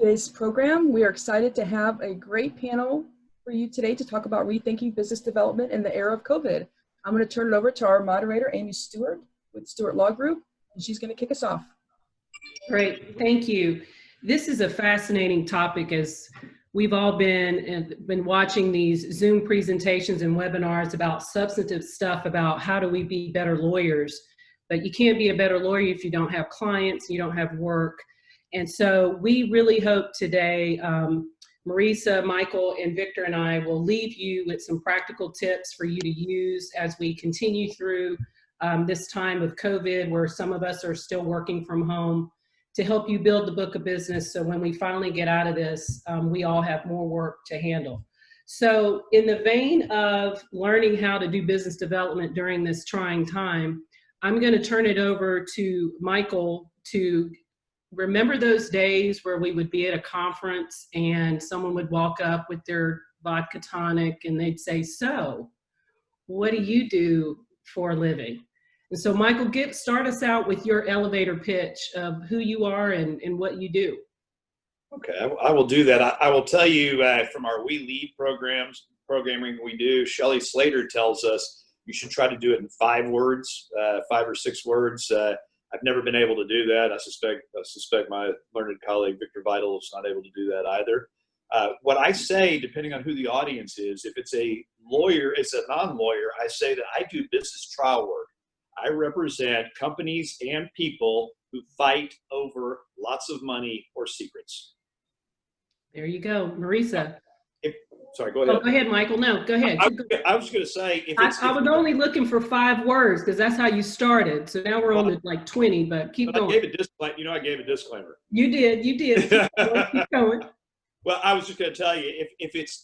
today's program. We are excited to have a great panel for you today to talk about rethinking business development in the era of COVID. I'm going to turn it over to our moderator, Amy Stewart with Stewart Law Group, and she's going to kick us off. Great, thank you. This is a fascinating topic as we've all been watching these Zoom presentations and webinars about substantive stuff about how do we be better lawyers. But you can't be a better lawyer if you don't have clients, you don't have work. And so we really hope today, Marisa, Michael, and Victor and I will leave you with some practical tips for you to use as we continue through this time with COVID, where some of us are still working from home, to help you build the book of business so when we finally get out of this, we all have more work to handle. So in the vein of learning how to do business development during this trying time, I'm going to turn it over to Michael to remember those days where we would be at a conference and someone would walk up with their vodka tonic and they'd say, "So, what do you do for a living?" And so Michael, start us out with your elevator pitch of who you are and what you do. Okay, I will do that. I will tell you from our We Lead programming we do, Shelley Slater tells us you should try to do it in 5 words, 5 or 6 words. I've never been able to do that. I suspect my learned colleague, Victor Vital, is not able to do that either. What I say, depending on who the audience is, if it's a lawyer, it's a non-lawyer, I say that I do business trial work. I represent companies and people who fight over lots of money or secrets. There you go. Marisa. Sorry, go ahead. Oh, go ahead, Michael. No, go ahead. I was going to say, I was only looking for 5 words because that's how you started. So now we're on to like 20, but keep going. I gave a disclaimer. You did. Keep going. Well, I was just going to tell you, if it's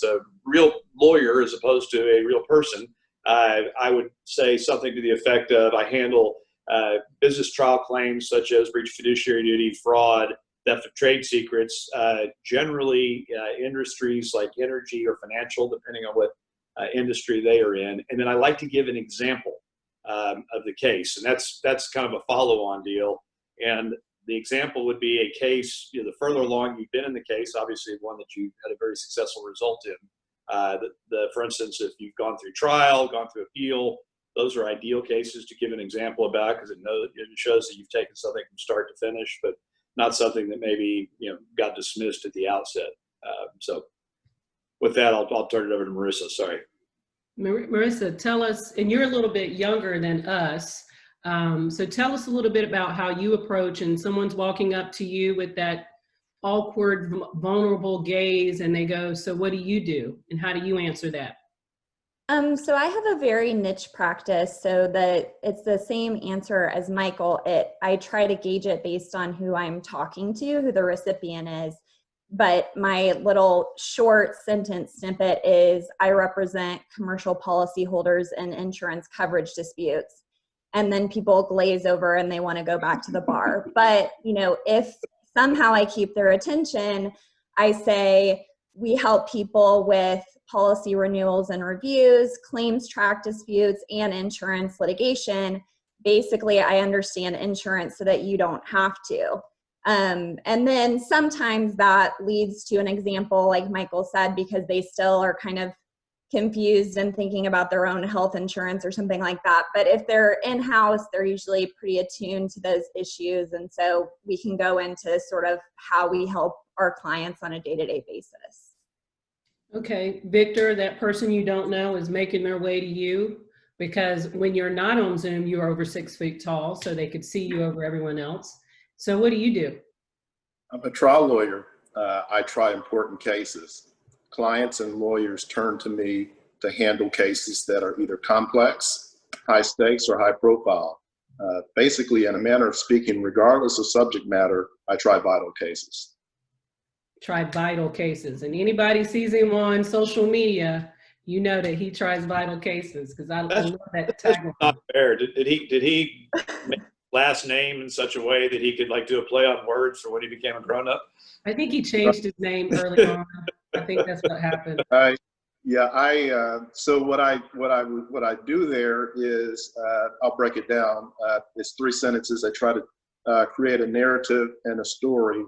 a real lawyer as opposed to a real person, I would say something to the effect of I handle business trial claims such as breach of fiduciary duty, fraud, theft of trade secrets, generally industries like energy or financial, depending on what industry they are in. And then I like to give an example of the case, and that's kind of a follow-on deal. And the example would be a case, the further along you've been in the case, obviously one that you had a very successful result in. For instance, if you've gone through trial, gone through appeal, those are ideal cases to give an example about because it shows that you've taken something from start to finish, but not something that maybe got dismissed at the outset. So with that, I'll turn it over to Marisa. Sorry. Marisa, tell us, and you're a little bit younger than us, so tell us a little bit about how you approach and someone's walking up to you with that awkward, vulnerable gaze and they go, "So what do you do?" And how do you answer that? So I have a very niche practice, so that it's the same answer as Michael. I try to gauge it based on who I'm talking to, who the recipient is. But my little short sentence snippet is I represent commercial policyholders in insurance coverage disputes. And then people glaze over and they want to go back to the bar. But, if somehow I keep their attention, I say, we help people with policy renewals and reviews, claims track disputes, and insurance litigation. Basically, I understand insurance so that you don't have to. And then sometimes that leads to an example, like Michael said, because they still are kind of confused and thinking about their own health insurance or something like that. But if they're in-house, they're usually pretty attuned to those issues. And so we can go into sort of how we help our clients on a day-to-day basis. Okay, Victor, that person you don't know is making their way to you because when you're not on Zoom, you're over 6 feet tall, so they could see you over everyone else. So what do you do? I'm a trial lawyer. I try important cases. Clients and lawyers turn to me to handle cases that are either complex, high stakes, or high profile. Basically, in a manner of speaking, regardless of subject matter, I try vital cases. Try vital cases. And anybody sees him on social media, you know that he tries vital cases because I love that tagline. That's not fair. Did he make last name in such a way that he could do a play on words for when he became a grown up? I think he changed his name early on. I think that's what happened. So what I do there is I'll break it down. It's 3 sentences. I try to create a narrative and a story.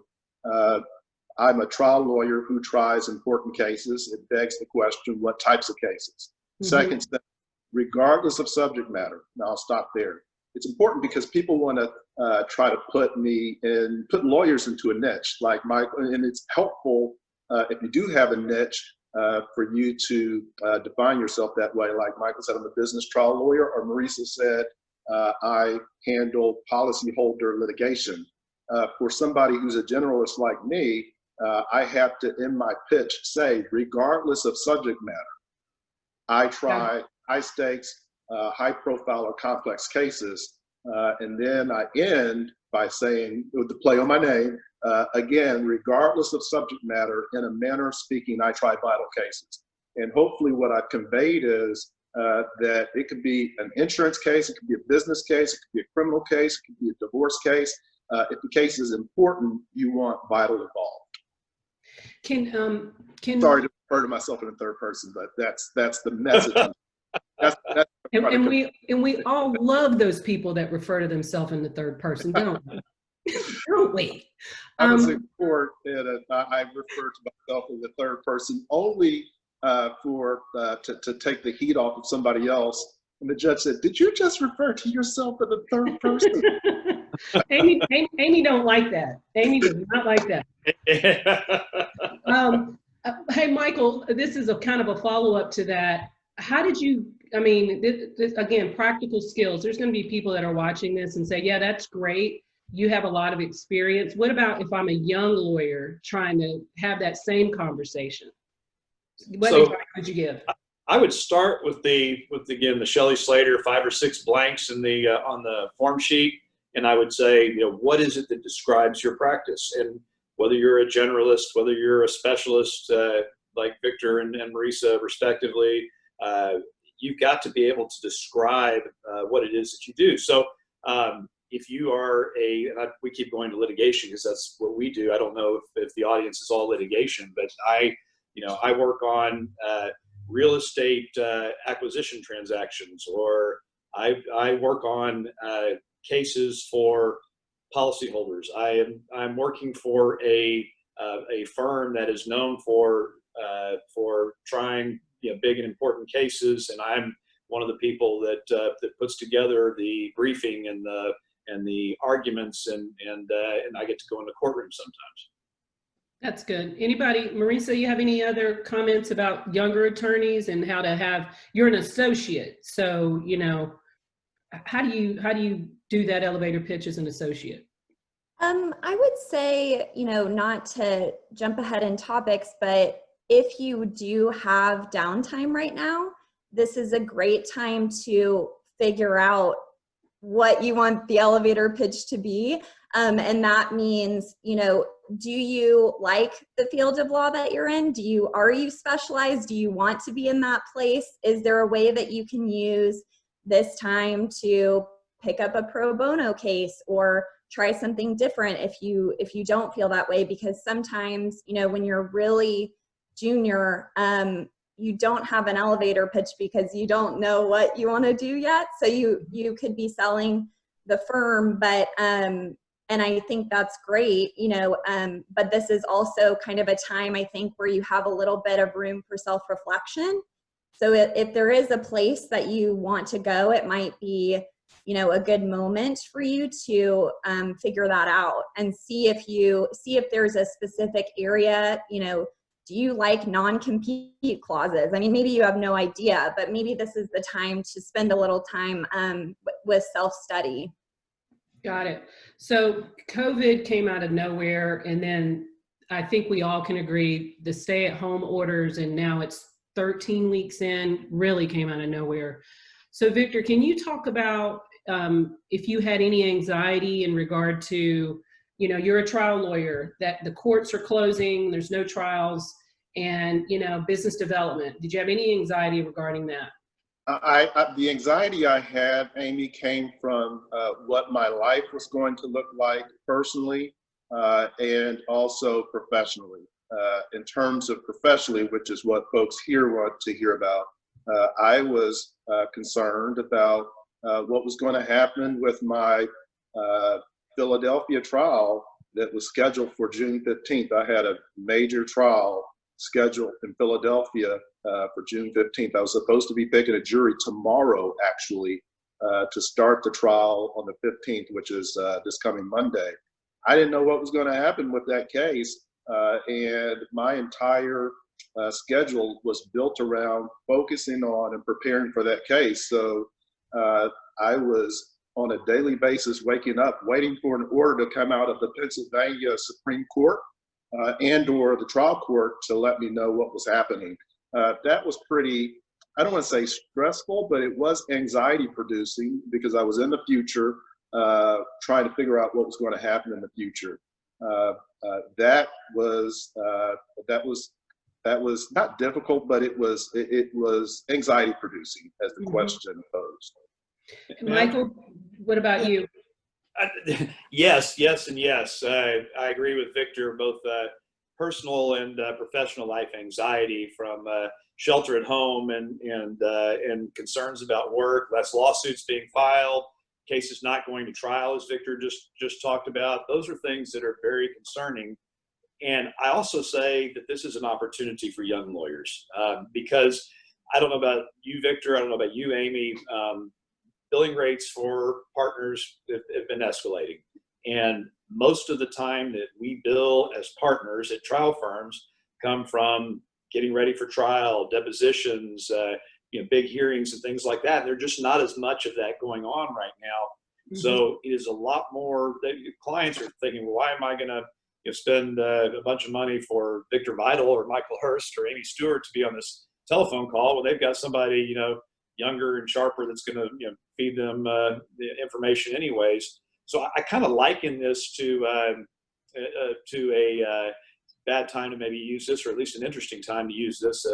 I'm a trial lawyer who tries important cases. It begs the question, what types of cases? Mm-hmm. Second step, regardless of subject matter. Now I'll stop there. It's important because people want to try to put lawyers into a niche like Michael, and it's helpful if you do have a niche for you to define yourself that way. Like Michael said, I'm a business trial lawyer, or Marisa said, I handle policyholder litigation. For somebody who's a generalist like me, I have to, in my pitch, say, regardless of subject matter, I try high stakes, high profile or complex cases. And then I end by saying, with the play on my name, again, regardless of subject matter, in a manner of speaking, I try vital cases. And hopefully what I've conveyed is that it could be an insurance case, it could be a business case, it could be a criminal case, it could be a divorce case. If the case is important, you want vital involved. Sorry to refer to myself in the third person, but that's the message. And we all love those people that refer to themselves in the third person, don't we? Don't we? I was in court and I refer to myself in the third person only to take the heat off of somebody else. And the judge said, "Did you just refer to yourself in the third person?" Amy don't like that. Amy does not like that. Hey, Michael, this is a kind of a follow-up to that. How did you, I mean, this, again, practical skills. There's going to be people that are watching this and say, yeah, that's great. You have a lot of experience. What about if I'm a young lawyer trying to have that same conversation? What advice would you give? I would start with the Shelley Slater 5 or 6 blanks in the on the form sheet, and I would say, what is it that describes your practice? And whether you're a generalist, whether you're a specialist like Victor and Marisa respectively, you've got to be able to describe what it is that you do. So if you are we keep going to litigation because that's what we do. I don't know if the audience is all litigation, but I work on real estate acquisition transactions, or I work on cases for policyholders. I'm working for a firm that is known for trying big and important cases, and I'm one of the people that puts together the briefing and the arguments, and I get to go into courtrooms sometimes. That's good. Anybody, Marisa, you have any other comments about younger attorneys and how to have? You're an associate, so how do you do that elevator pitch as an associate? I would say, not to jump ahead in topics, but if you do have downtime right now, this is a great time to figure out what you want the elevator pitch to be. And that means, do you like the field of law that you're in? Are you specialized? Do you want to be in that place? Is there a way that you can use this time to pick up a pro bono case or try something different if you don't feel that way? Because sometimes, when you're really junior, you don't have an elevator pitch because you don't know what you want to do yet. So you could be selling the firm, but and I think that's great, but this is also kind of a time, I think, where you have a little bit of room for self-reflection. So if there is a place that you want to go, it might be, a good moment for you to figure that out and see if there's a specific area, do you like non-compete clauses? I mean, maybe you have no idea, but maybe this is the time to spend a little time with self-study. Got it. So COVID came out of nowhere, and then I think we all can agree the stay-at-home orders, and now it's 13 weeks in, really came out of nowhere. So Victor, can you talk about if you had any anxiety in regard to, you're a trial lawyer, that the courts are closing, there's no trials, and, business development. Did you have any anxiety regarding that? The anxiety I had, Amy, came from what my life was going to look like personally and also professionally. In terms of professionally, which is what folks here want to hear about, I was concerned about what was going to happen with my Philadelphia trial that was scheduled for June 15th. I had a major trial scheduled in Philadelphia for June 15th. I was supposed to be picking a jury tomorrow, actually, to start the trial on the 15th, which is this coming Monday. I didn't know what was going to happen with that case, and my entire schedule was built around focusing on and preparing for that case. So I was on a daily basis waking up, waiting for an order to come out of the Pennsylvania Supreme Court and or the trial court to let me know what was happening. That was pretty, I don't want to say stressful, but it was anxiety producing because I was in the future trying to figure out what was going to happen in the future. That was not difficult, but it was anxiety producing, as the question posed. Michael, what about you? Yes, and yes. I agree with Victor, both personal and professional life anxiety from shelter at home and concerns about work, less lawsuits being filed, cases not going to trial, as Victor just talked about. Those are things that are very concerning. And I also say that this is an opportunity for young lawyers because I don't know about you, Victor, I don't know about you, Amy, billing rates for partners have been escalating. And most of the time that we bill as partners at trial firms come from getting ready for trial, depositions, big hearings and things like that. And there's just not as much of that going on right now. Mm-hmm. So it is a lot more that clients are thinking, well, why am I going to spend a bunch of money for Victor Vidal or Michael Hurst or Amy Stewart to be on this telephone call when they've got somebody, younger and sharper that's going to feed them the information anyways. So I kind of liken this to a bad time to maybe use this, or at least an interesting time to use this,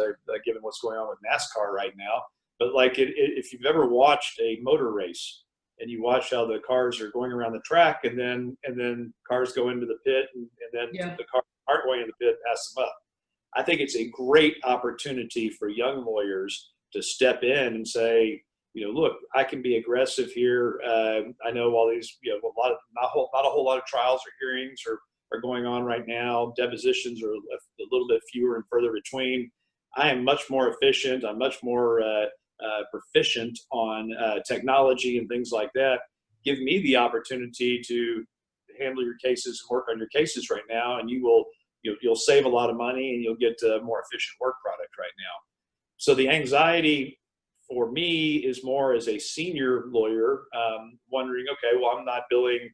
given what's going on with NASCAR right now. But if you've ever watched a motor race and you watch how the cars are going around the track and then cars go into the pit and then the cars aren't going in the pit, pass them up. I think it's a great opportunity for young lawyers to step in and say, look, I can be aggressive here. I know all these, not a whole lot of trials or hearings are going on right now. Depositions are a little bit fewer and further between. I am much more efficient. I'm much more proficient on technology and things like that. Give me the opportunity to handle your cases and work on your cases right now, and you'll save a lot of money and you'll get a more efficient work product right now. So the anxiety for me is more as a senior lawyer, wondering, okay, well, I'm not billing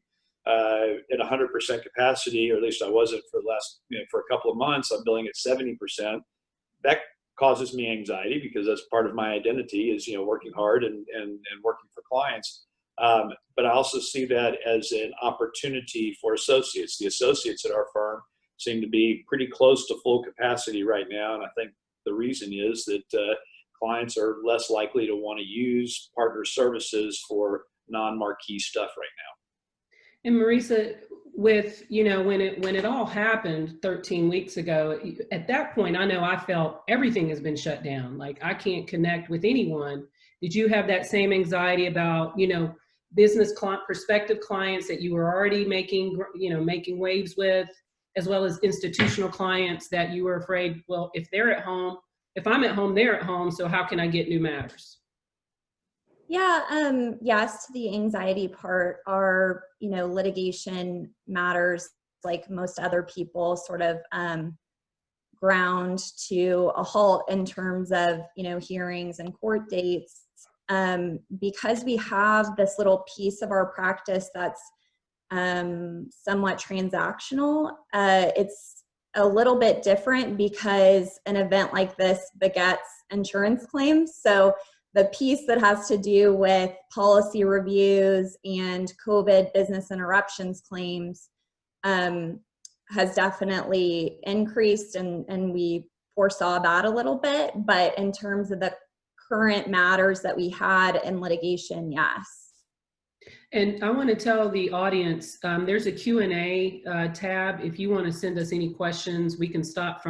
at 100% capacity, or at least I wasn't for the last, for a couple of months. I'm billing at 70%. That causes me anxiety because that's part of my identity is, working hard and working for clients. But I also see that as an opportunity for associates. The associates at our firm seem to be pretty close to full capacity right now. And I think the reason is that clients are less likely to want to use partner services for non-marquee stuff right now. And Marisa, with, when it all happened 13 weeks ago, at that point, I know I felt everything has been shut down. Like I can't connect with anyone. Did you have that same anxiety about, prospective clients that you were already making waves with, as well as institutional clients that you were afraid, well, if I'm at home, they're at home. So how can I get new matters? Yeah, yes, to the anxiety part, our, litigation matters, like most other people, sort of ground to a halt in terms of, hearings and court dates. Because we have this little piece of our practice that's somewhat transactional, it's a little bit different because an event like this begets insurance claims. So the piece that has to do with policy reviews and COVID business interruptions claims has definitely increased, and we foresaw that a little bit. But in terms of the current matters that we had in litigation, yes. And I want to tell the audience, there's a Q&A tab. If you want to send us any questions, we can stop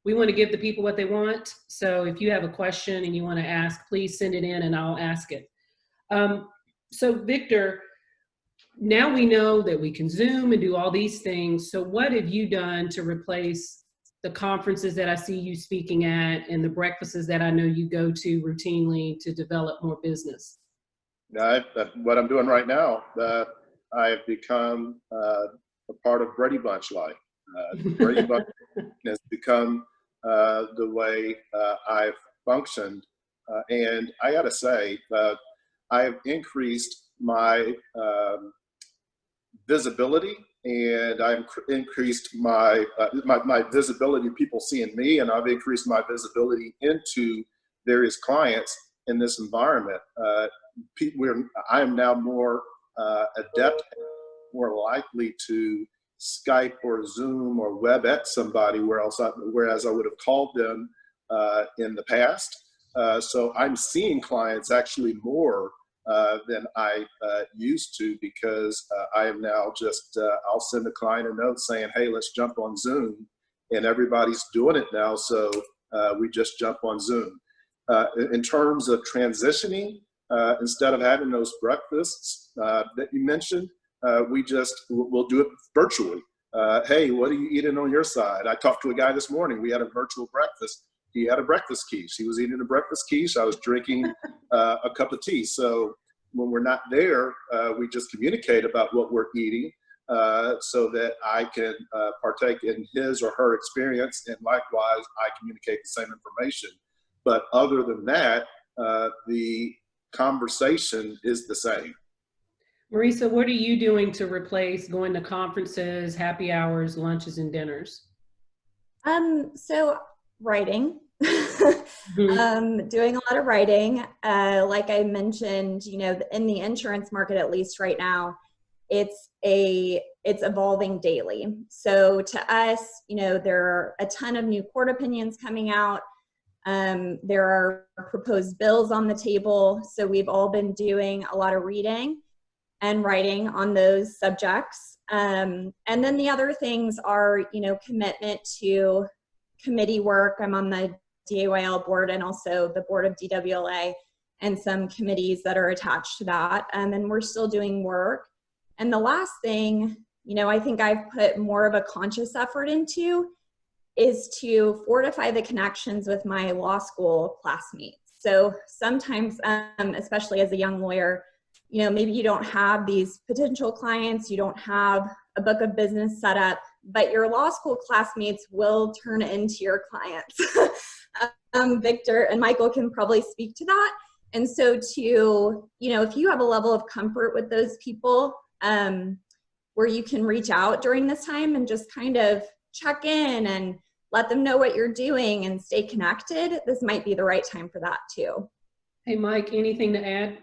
we want to give the people what they want. So if you have a question and you want to ask, please send it in and I'll ask it. So Victor, now we know that we can Zoom and do all these things. So what have you done to replace the conferences that I see you speaking at and the breakfasts that I know you go to routinely to develop more business? What I'm doing right now, I have become a part of Brady Bunch life. Brady Bunch has become the way I've functioned. And I got to say, I have increased my visibility, and I've increased my visibility, people seeing me, and I've increased my visibility into various clients in this environment. I am now more adept, more likely to Skype or Zoom or WebEx somebody, whereas I would have called them in the past. So I'm seeing clients actually more than I used to, because I am now just, I'll send a client a note saying, hey, let's jump on Zoom, and everybody's doing it now, so we just jump on Zoom. In terms of transitioning, instead of having those breakfasts that you mentioned, we'll do it virtually. Hey, what are you eating on your side? I talked to a guy this morning. We had a virtual breakfast. He had a breakfast quiche. He was eating a breakfast quiche. I was drinking a cup of tea. So when we're not there, we just communicate about what we're eating so that I can partake in his or her experience, and likewise, I communicate the same information. But other than that, the conversation is the same. Marisa, what are you doing to replace going to conferences, happy hours, lunches, and dinners? So writing, doing a lot of writing. Like I mentioned, in the insurance market, at least right now, it's evolving daily. So to us, there are a ton of new court opinions coming out. There are proposed bills on the table. So we've all been doing a lot of reading and writing on those subjects. And then the other things are, commitment to committee work. I'm on the DAYL board and also the board of DWLA and some committees that are attached to that. And we're still doing work. And the last thing, I think I've put more of a conscious effort into is to fortify the connections with my law school classmates. So sometimes, especially as a young lawyer, maybe you don't have these potential clients, you don't have a book of business set up, but your law school classmates will turn into your clients. Victor and Michael can probably speak to that. And so if you have a level of comfort with those people where you can reach out during this time and just kind of check in and let them know what you're doing and stay connected, this might be the right time for that too. Hey, Mike, anything to add?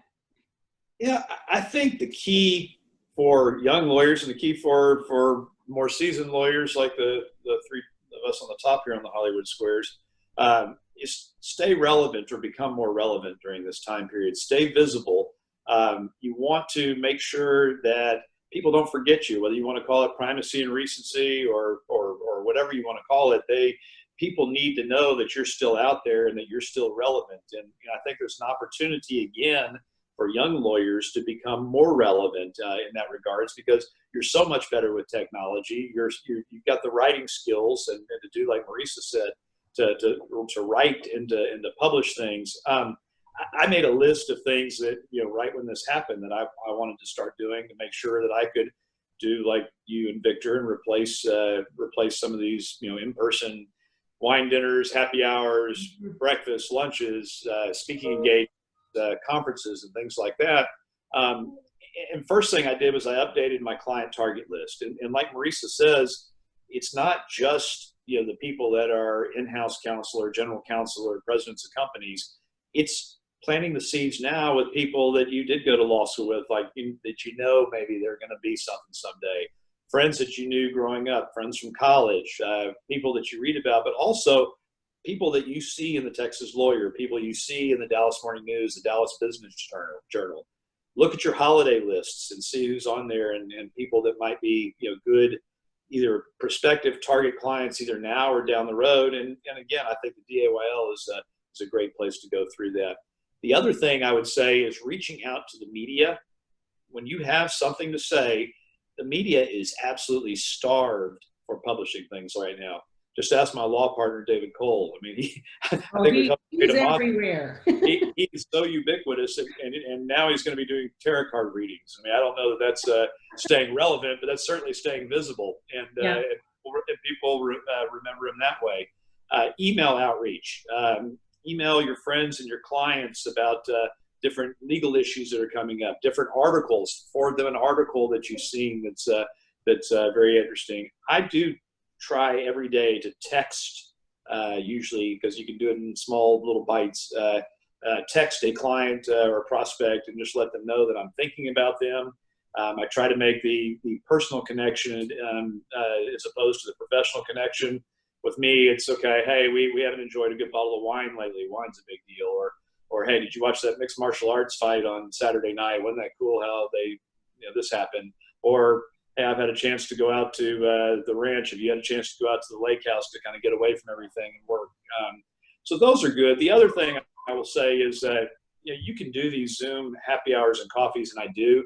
Yeah, I think the key for young lawyers and the key for more seasoned lawyers like the three of us on the top here on the Hollywood Squares is stay relevant or become more relevant during this time period. Stay visible. You want to make sure that people don't forget you, whether you want to call it primacy and recency or whatever you want to call it. People need to know that you're still out there and that you're still relevant. And I think there's an opportunity again for young lawyers to become more relevant in that regards, because you're so much better with technology. You've got the writing skills and to do like Marisa said, to write and to publish things. I made a list of things that, right when this happened that I wanted to start doing to make sure that I could do like you and Victor and replace some of these, in-person wine dinners, happy hours, breakfast, lunches, speaking engagements, conferences and things like that. And first thing I did was I updated my client target list. And like Marisa says, it's not just, the people that are in-house counsel or general counsel or presidents of companies. It's planting the seeds now with people that you did go to law school with, like that maybe they're going to be something someday. Friends that you knew growing up, friends from college, people that you read about, but also people that you see in the Texas Lawyer, people you see in the Dallas Morning News, the Dallas Business Journal. Look at your holiday lists and see who's on there and people that might be good, either prospective target clients either now or down the road. And again, I think the DAYL is a great place to go through that. The other thing I would say is reaching out to the media when you have something to say, the media is absolutely starved for publishing things right now. Just ask my law partner, David Cole. I mean, He's everywhere. He's so ubiquitous, and now he's going to be doing tarot card readings. I mean, I don't know that that's staying relevant, but that's certainly staying visible, and people remember him that way. Email outreach. Email your friends and your clients about different legal issues that are coming up, different articles. Forward them an article that you've seen that's very interesting. I do try every day to text, usually because you can do it in small little bites, text a client or a prospect and just let them know that I'm thinking about them. I try to make the personal connection as opposed to the professional connection. With me, it's okay, hey, we haven't enjoyed a good bottle of wine lately. Wine's a big deal. Or hey, did you watch that mixed martial arts fight on Saturday night? Wasn't that cool how this happened? Or hey, I've had a chance to go out to the ranch. Have you had a chance to go out to the lake house to kind of get away from everything and work? So those are good. The other thing I will say is that you can do these Zoom happy hours and coffees, and I do.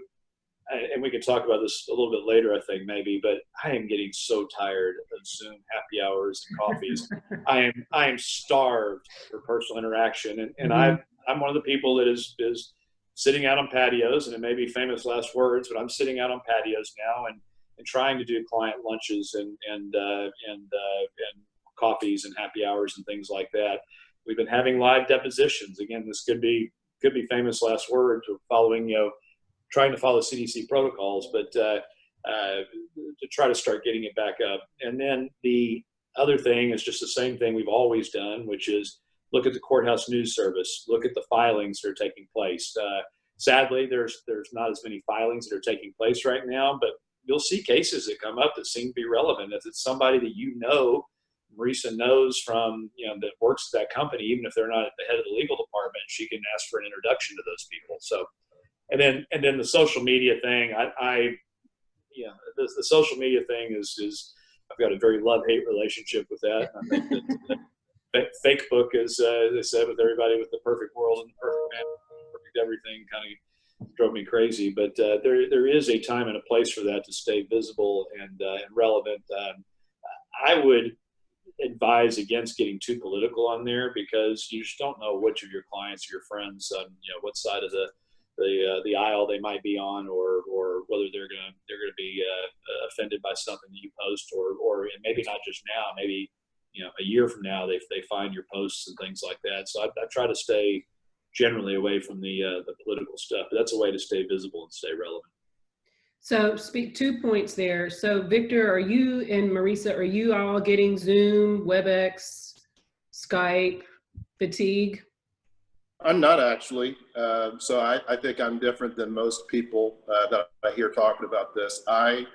And we can talk about this a little bit later, I think, maybe, but I am getting so tired of Zoom happy hours and coffees. I am starved for personal interaction. And I'm one of the people that is sitting out on patios, and it may be famous last words, but I'm sitting out on patios now and trying to do client lunches and coffees and happy hours and things like that. We've been having live depositions. Again, this could be famous last words, or trying to follow CDC protocols, but to try to start getting it back up. And then the other thing is just the same thing we've always done, which is look at the courthouse news service, look at the filings that are taking place. Sadly, there's not as many filings that are taking place right now, but you'll see cases that come up that seem to be relevant. If it's somebody that Marisa knows from, that works at that company, even if they're not at the head of the legal department, she can ask for an introduction to those people. So, and then the social media thing, the social media thing is I've got a very love-hate relationship with that. I think that Facebook, as they said, with everybody with the perfect world and the perfect man, perfect everything, kind of drove me crazy. But there is a time and a place for that to stay visible and relevant. I would advise against getting too political on there, because you just don't know which of your clients or your friends, what side of the aisle they might be on, or whether they're gonna be offended by something that you post, or maybe not just now, maybe a year from now they find your posts and things like that. So I try to stay generally away from the political stuff, but that's a way to stay visible and stay relevant. So speak 2 points there. So Victor, are you and Marisa, are you all getting Zoom, WebEx, Skype fatigue? I'm not actually. So I think I'm different than most people that I hear talking about this. I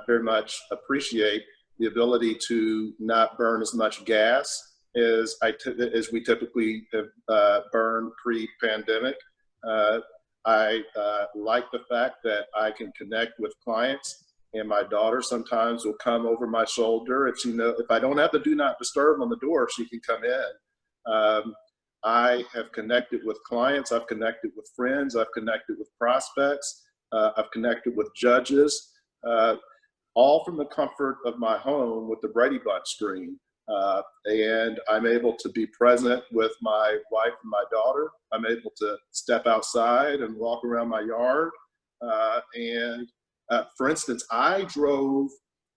very much appreciate the ability to not burn as much gas as we typically burn pre-pandemic. I like the fact that I can connect with clients, and my daughter sometimes will come over my shoulder. If I don't have the do not disturb on the door, she can come in. I have connected with clients, I've connected with friends, I've connected with prospects, I've connected with judges, all from the comfort of my home with the Brady Bunch screen. And I'm able to be present with my wife and my daughter. I'm able to step outside and walk around my yard. For instance, I drove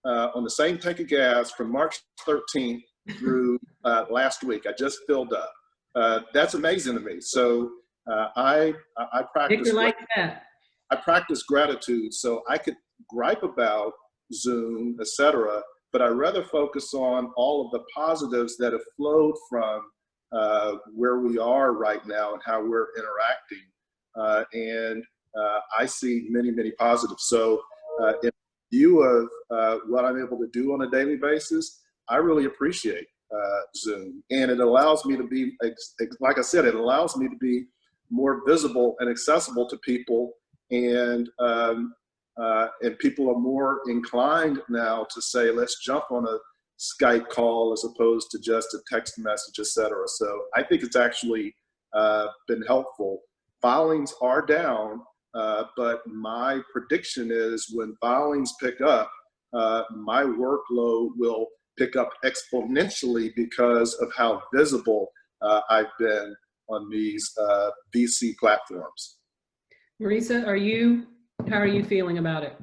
on the same tank of gas from March 13th through last week. I just filled up. That's amazing to me. So I practice. Like that. I practice gratitude, so I could gripe about Zoom, etc., but I rather focus on all of the positives that have flowed from where we are right now and how we're interacting. And I see many, many positives. So in view of what I'm able to do on a daily basis, I really appreciate Zoom. And it allows me to be, like I said, it allows me to be more visible and accessible to people. And people are more inclined now to say, let's jump on a Skype call as opposed to just a text message, etc. So I think it's actually been helpful. Filings are down, but my prediction is when filings pick up, my workload will pick up exponentially because of how visible I've been on these VC platforms. Marisa, how are you feeling about it?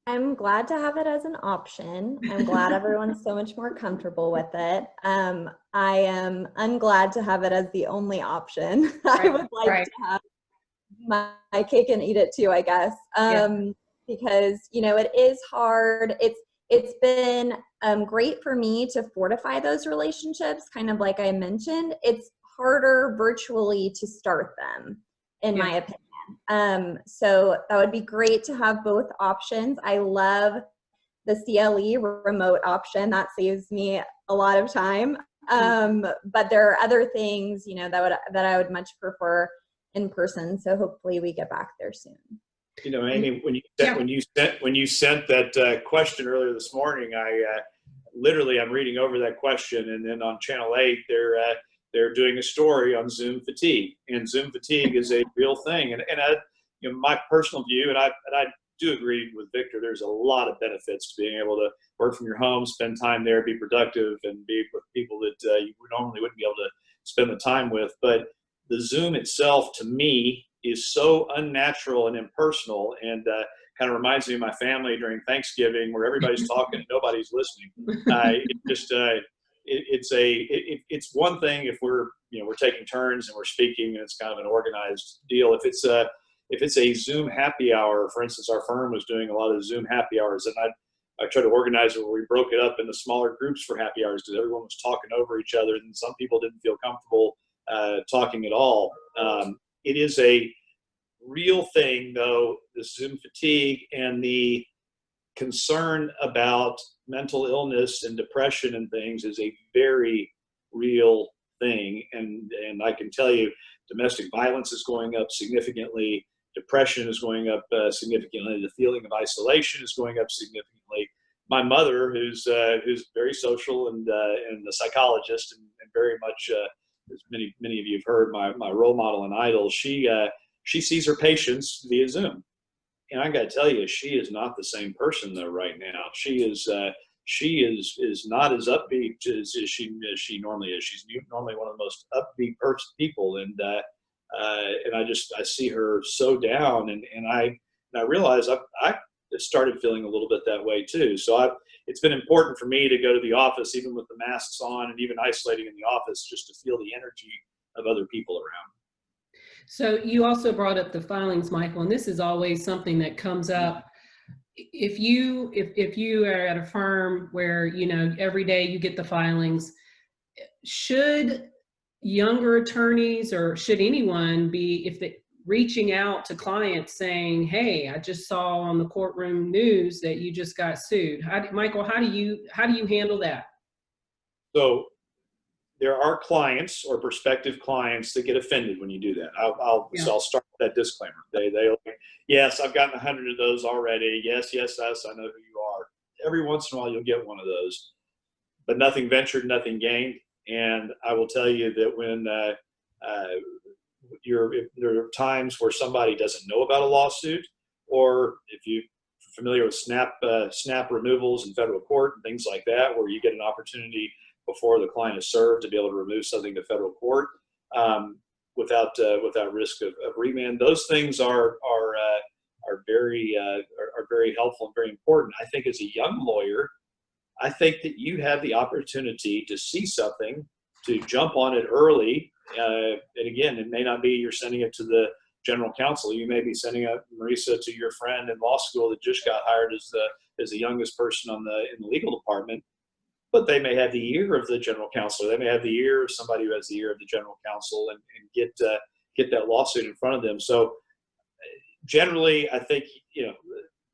I'm glad to have it as an option. I'm glad everyone's so much more comfortable with it. I am unglad to have it as the only option. I would like to have my cake and eat it too, I guess. Because, you know, it is hard. It's been great for me to fortify those relationships, kind of like I mentioned. It's harder virtually to start them, in my opinion. So that would be great to have both options. I love the CLE remote option. That saves me a lot of time. But there are other things, you know, that I would much prefer in person. So hopefully we get back there soon. You know, Amy, when you sent that question earlier this morning, I'm reading over that question, and then on Channel 8 they're doing a story on Zoom fatigue, and Zoom fatigue is a real thing. And you know, my personal view, and I do agree with Victor. There's a lot of benefits to being able to work from your home, spend time there, be productive, and be with people that you normally wouldn't be able to spend the time with. But the Zoom itself, to me, is so unnatural and impersonal, and kind of reminds me of my family during Thanksgiving, where everybody's talking and nobody's listening. It's one thing if we're taking turns and we're speaking and it's kind of an organized deal. If it's a Zoom happy hour, for instance, our firm was doing a lot of Zoom happy hours, and I tried to organize it where we broke it up into smaller groups for happy hours because everyone was talking over each other, and some people didn't feel comfortable talking at all. It is a real thing, though, the Zoom fatigue and the concern about mental illness and depression and things is a very real thing. And I can tell you, domestic violence is going up significantly. Depression is going up significantly. The feeling of isolation is going up significantly. My mother, who's very social and a psychologist and very much, as many of you have heard, my role model and idol, she sees her patients via Zoom. And I got to tell you, she is not the same person though right now. She is not as upbeat as she normally is. She's normally one of the most upbeat people, and I see her so down, and I realize I started feeling a little bit that way too. So it's been important for me to go to the office, even with the masks on and even isolating in the office, just to feel the energy of other people around. So you also brought up the filings, Michael, and this is always something that comes up. If you are at a firm where, you know, every day you get the filings, should younger attorneys or should anyone be reaching out to clients saying, hey, I just saw on the courtroom news that you just got sued? Michael, how do you handle that? So there are clients or prospective clients that get offended when you do that. So I'll start with that disclaimer. They like, yes, I've gotten 100 of those already. Yes, I know who you are. Every once in a while you'll get one of those, but nothing ventured, nothing gained. And I will tell you that when there are times where somebody doesn't know about a lawsuit, or if you're familiar with snap removals in federal court and things like that, where you get an opportunity before the client is served to be able to remove something to federal court without risk of remand. Those things are very helpful and very important. I think as a young lawyer, I think that you have the opportunity to see something, to jump on it early. And again, it may not be you're sending it to the general counsel. You may be sending it, Marisa, to your friend in law school that just got hired as the youngest person in the legal department. But they may have the ear of the general counsel. They may have the ear of somebody who has the ear of the general counsel, and get that lawsuit in front of them. So generally, I think, you know,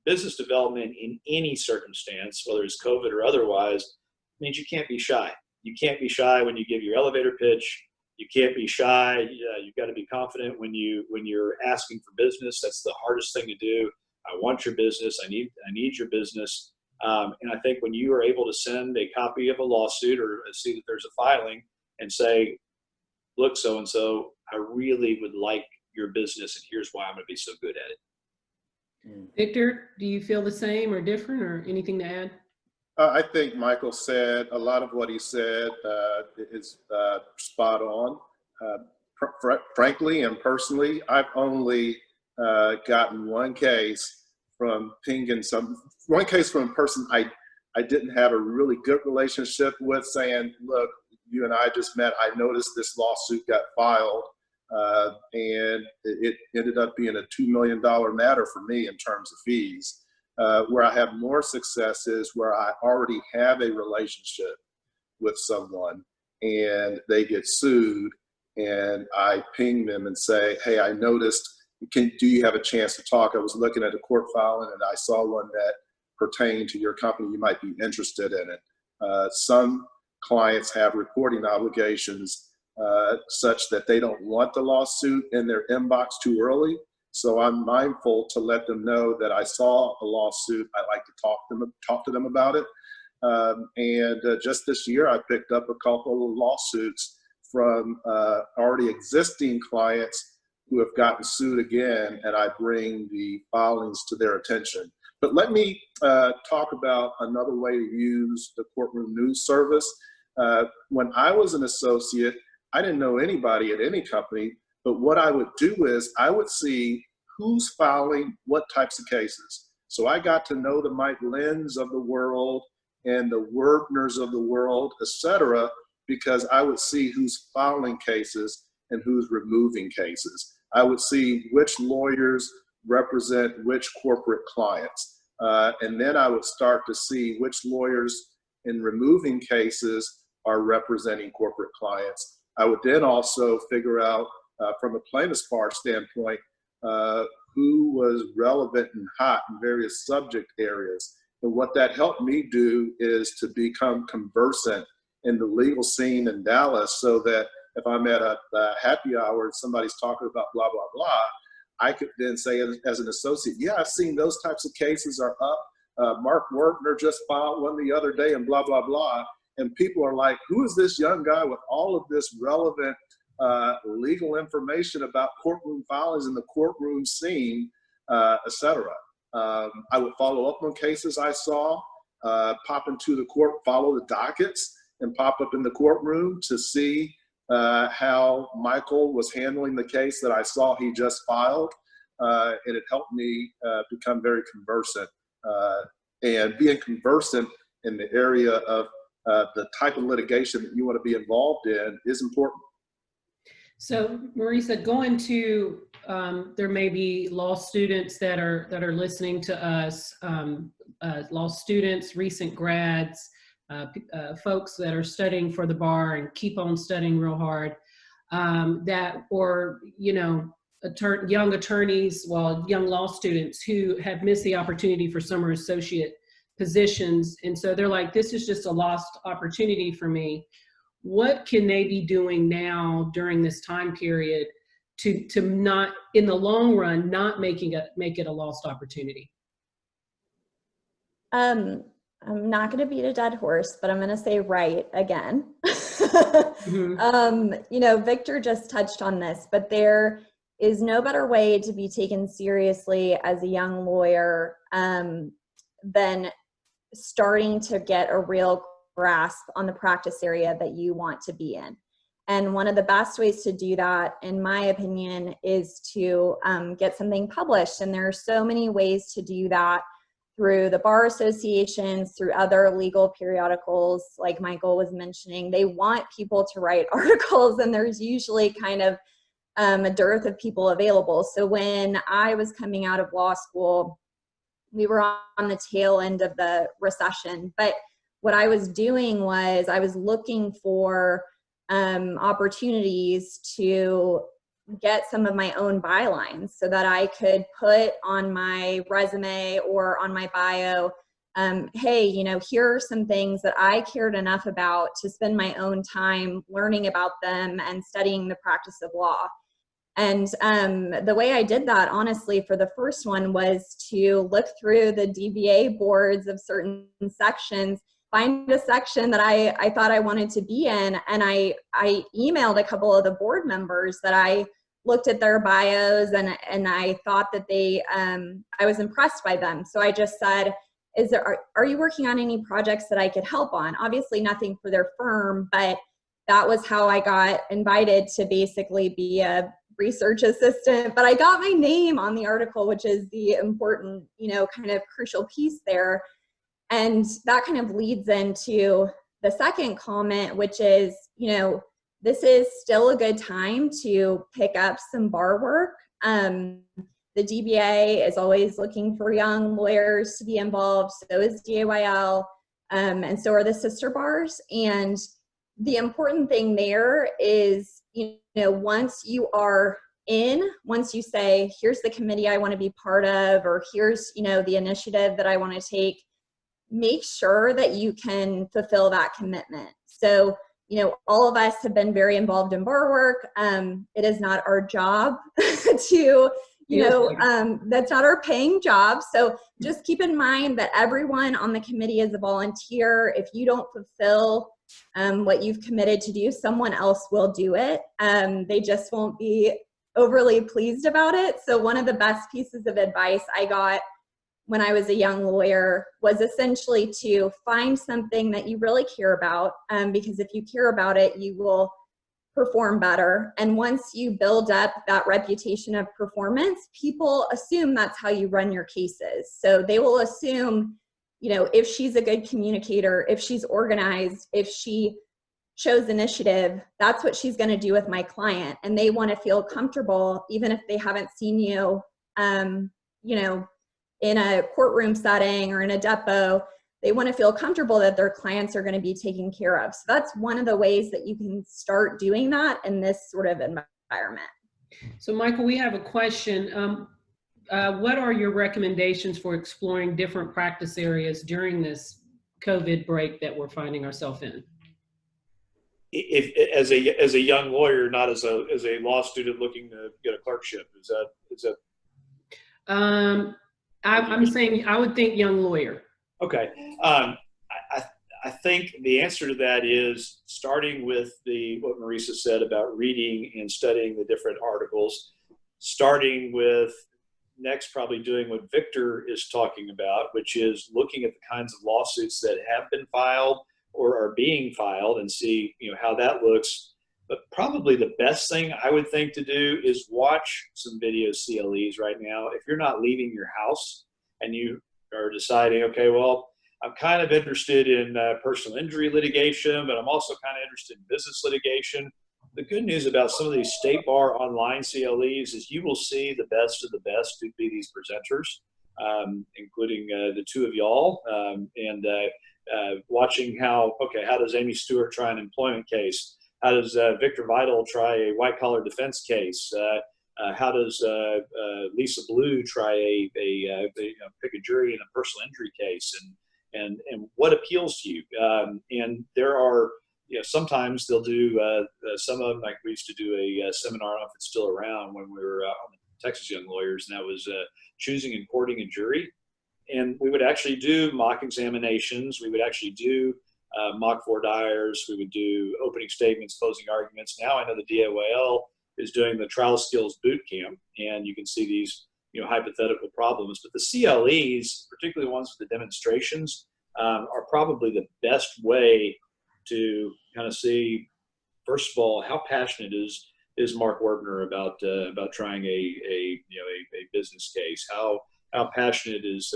business development in any circumstance, whether it's COVID or otherwise, means you can't be shy. You can't be shy when you give your elevator pitch. You can't be shy. You've got to be confident when you're asking for business. That's the hardest thing to do. I want your business. I need your business. And I think when you are able to send a copy of a lawsuit or see that there's a filing and say, look, so-and-so, I really would like your business, and here's why I'm going to be so good at it. Victor, do you feel the same or different, or anything to add? I think Michael said a lot of what he said is spot on. Frankly and personally, I've only gotten one case from one case from a person I didn't have a really good relationship with, saying, look, you and I just met, I noticed this lawsuit got filed, and it ended up being a $2 million matter for me in terms of fees. Where I have more success is where I already have a relationship with someone and they get sued, and I ping them and say, hey, I noticed, do you have a chance to talk? I was looking at a court filing and I saw one that pertained to your company. You might be interested in it. Some clients have reporting obligations such that they don't want the lawsuit in their inbox too early. So I'm mindful to let them know that I saw a lawsuit. I like to talk to them about it. And just this year, I picked up a couple of lawsuits from already existing clients who have gotten sued again, and I bring the filings to their attention. But let me talk about another way to use the courtroom news service. When I was an associate, I didn't know anybody at any company, but what I would do is I would see who's filing what types of cases. So I got to know the Mike Lynn's of the world and the Wordners of the world, etc., because I would see who's filing cases and who's removing cases. I would see which lawyers represent which corporate clients. And then I would start to see which lawyers in removing cases are representing corporate clients. I would then also figure out from a plaintiff's bar standpoint, who was relevant and hot in various subject areas. And what that helped me do is to become conversant in the legal scene in Dallas, so that if I'm at a happy hour and somebody's talking about blah, blah, blah, I could then say as an associate, yeah, I've seen those types of cases are up. Mark Wertner just filed one the other day and blah, blah, blah. And people are like, who is this young guy with all of this relevant legal information about courtroom filings in the courtroom scene, etc. I would follow up on cases I saw, pop into the court, follow the dockets, and pop up in the courtroom to see how Michael was handling the case that I saw he just filed. And it helped me become very conversant. And being conversant in the area of the type of litigation that you want to be involved in is important. So Marisa, going to, there may be law students that are listening to us, law students, recent grads, folks that are studying for the bar and keep on studying real hard, or, you know, young attorneys, young law students who have missed the opportunity for summer associate positions. And so they're like, this is just a lost opportunity for me. What can they be doing now during this time period to not, in the long run, not make it a lost opportunity? I'm not going to beat a dead horse, but I'm going to say right again. Mm-hmm. You know, Victor just touched on this, but there is no better way to be taken seriously as a young lawyer than starting to get a real grasp on the practice area that you want to be in. And one of the best ways to do that, in my opinion, is to get something published. And there are so many ways to do that, through the bar associations, through other legal periodicals, like Michael was mentioning. They want people to write articles, and there's usually kind of a dearth of people available. So when I was coming out of law school, we were on the tail end of the recession, but what I was doing was I was looking for opportunities to get some of my own bylines so that I could put on my resume or on my bio, hey, you know, here are some things that I cared enough about to spend my own time learning about them and studying the practice of law. And the way I did that, honestly, for the first one was to look through the DBA boards of certain sections, find a section that I thought I wanted to be in, and I emailed a couple of the board members that I looked at their bios and I thought that I was impressed by them. So I just said, are you working on any projects that I could help on? Obviously nothing for their firm, but that was how I got invited to basically be a research assistant. But I got my name on the article, which is the important, kind of crucial piece there. And that kind of leads into the second comment, which is, this is still a good time to pick up some bar work. The DBA is always looking for young lawyers to be involved. So is DAYL, and so are the sister bars. And the important thing there is, once you are once you say, here's the committee I want to be part of, or here's, the initiative that I want to take, make sure that you can fulfill that commitment. So, all of us have been very involved in bar work. It is not our job to, that's not our paying job. So just keep in mind that everyone on the committee is a volunteer. If you don't fulfill what you've committed to do, someone else will do it. They just won't be overly pleased about it. So one of the best pieces of advice I got when I was a young lawyer was essentially to find something that you really care about, because if you care about it, you will perform better. And once you build up that reputation of performance, people assume that's how you run your cases. So they will assume, if she's a good communicator, if she's organized, if she shows initiative, that's what she's going to do with my client. And they want to feel comfortable, even if they haven't seen you, in a courtroom setting or in a depot. They want to feel comfortable that their clients are going to be taken care of. So that's one of the ways that you can start doing that in this sort of environment. So Michael, we have a question. What are your recommendations for exploring different practice areas during this COVID break that we're finding ourselves in? If as a young lawyer, not as a law student looking to get a clerkship, is that? I'm saying I would think young lawyer. Okay. I think the answer to that is starting with what Marisa said about reading and studying the different articles, starting with next probably doing what Victor is talking about, which is looking at the kinds of lawsuits that have been filed or are being filed and see, how that looks. But probably the best thing I would think to do is watch some video CLEs right now. If you're not leaving your house and you are deciding, okay, well, I'm kind of interested in personal injury litigation, but I'm also kind of interested in business litigation. The good news about some of these state bar online CLEs is you will see the best of the best who be these presenters, including the two of y'all, and watching how does Amy Stewart try an employment case? How does Victor Vidal try a white-collar defense case? How does Lisa Blue try pick a jury in a personal injury case? And what appeals to you? And there are, sometimes they'll do some of them, like we used to do a seminar, I don't know if it's still around, when we were on the Texas Young Lawyers, and that was choosing and courting a jury. And we would actually do mock examinations. We would actually do mock voir dires. We would do opening statements, closing arguments. Now I know the DAYL is doing the trial skills boot camp, and you can see these hypothetical problems. But the CLEs, particularly the ones with the demonstrations, are probably the best way to kind of see, first of all, how passionate is Mark Werbner about trying a business case. How passionate is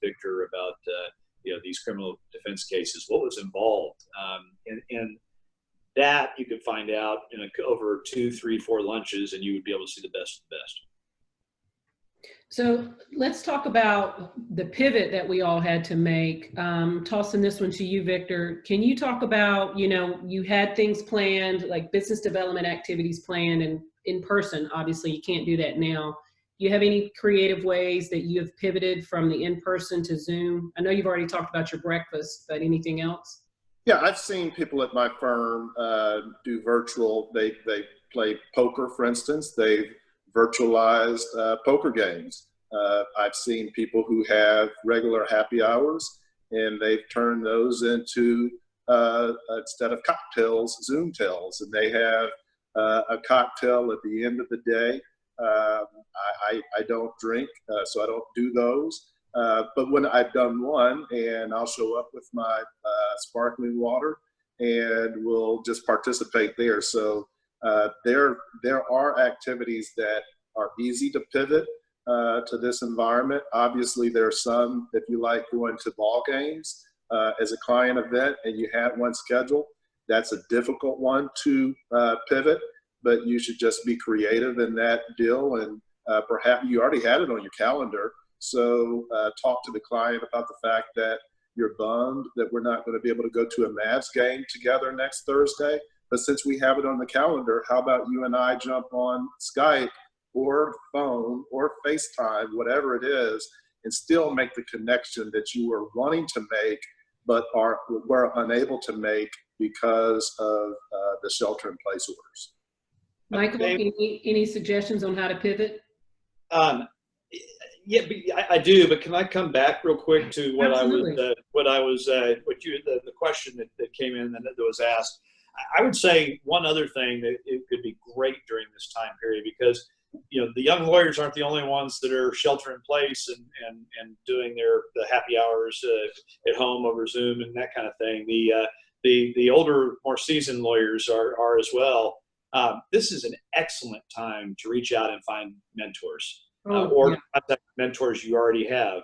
Victor about these criminal defense cases? What was involved? And that you could find out in over 2, 3, 4 lunches, and you would be able to see the best of the best. So let's talk about the pivot that we all had to make. Tossing this one to you, Victor. Can you talk about, you had things planned, like business development activities planned, and in person, obviously you can't do that now. Do you have any creative ways that you have pivoted from the in-person to Zoom? I know you've already talked about your breakfast, but anything else? Yeah, I've seen people at my firm do virtual. They play poker, for instance. They've virtualized poker games. I've seen people who have regular happy hours, and they've turned those into, instead of cocktails, Zoom tails. And they have a cocktail at the end of the day. I don't drink, so I don't do those. But when I've done one, and I'll show up with my sparkling water, and we'll just participate there. So there are activities that are easy to pivot to this environment. Obviously, there are some, if you like going to ball games as a client event and you had one scheduled, that's a difficult one to pivot, but you should just be creative in that deal. And perhaps you already had it on your calendar. So talk to the client about the fact that you're bummed that we're not going to be able to go to a Mavs game together next Thursday. But since we have it on the calendar, how about you and I jump on Skype or phone or FaceTime, whatever it is, and still make the connection that you were wanting to make, but were unable to make because of the shelter-in-place orders. Michael, any suggestions on how to pivot? Yeah, I do. But can I come back real quick to what Absolutely. the question that came in and that was asked? I would say one other thing that it could be great during this time period, because the young lawyers aren't the only ones that are shelter in place and doing the happy hours at home over Zoom and that kind of thing. The older, more seasoned lawyers are as well. This is an excellent time to reach out and find mentors or contact mentors you already have.